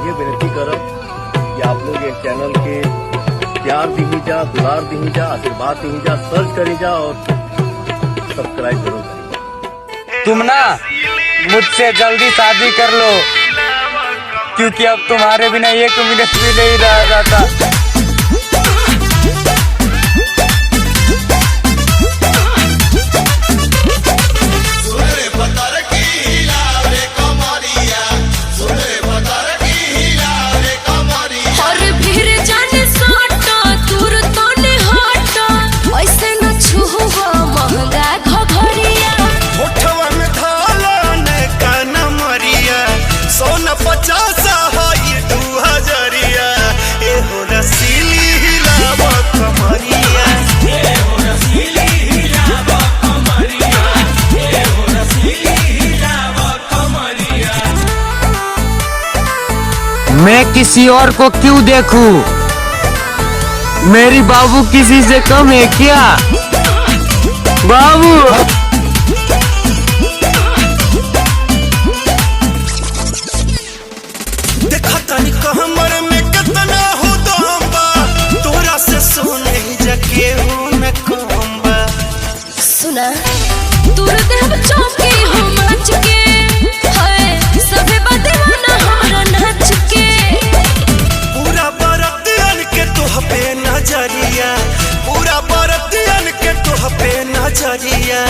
ये विनती करब कि आप लोग एक चैनल के प्यार दी जा, दुलार दी जा, आशीर्वाद दी जा, सर्च करी जा और सब्सक्राइब जरूर करें। तुम ना मुझसे जल्दी शादी कर लो, क्योंकि अब तुम्हारे बिना एक मिनट भी नहीं रह जाता। मैं किसी और को क्यों देखूं? मेरी बाबू किसी से कम है क्या? बाबू देखा तनी कहमर में कितना हो दम्बा, तोरा से सोने जके हो न कोंबा। सुना तोर देह चौकी हो मच के, हाय सभे बदीवाना हमरा नाच के। पूरा बरतियन के तोह पे नजरिया, पूरा बरतियन के तोह पे नजरिया।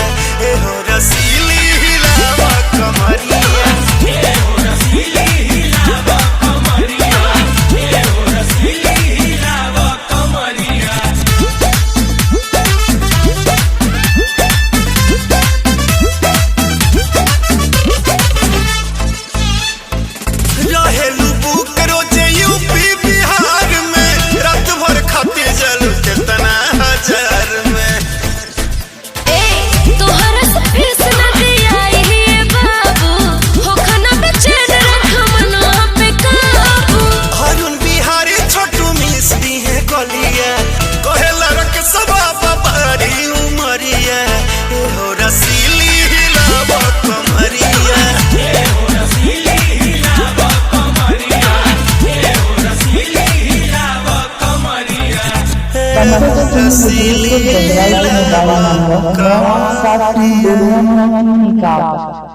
ए हो रसीली हिलावा कमरिया, ए हो रसीली हिलावा कमरिया, ए हो रसीली हिलावा कमरिया। रहेलू बुक रोजे यूपी बिहार में, रात भर खाते जल कितना हजार में। ए तोहरा से फिर सुना दिया ये बाबू, हो खाना पे चैन रखा मनवा पे काबू। अरुण बिहारी छोटू मिस्री है गलिया, कहेला रख सबा बाबारी उमरिया। ए हो रसीली हिलावा कमरिया, ए हो रसीली हिलावा कमरिया, ए हो रसीली हिलावा कमरिया, ए हो रसीली हिलावा कमरिया।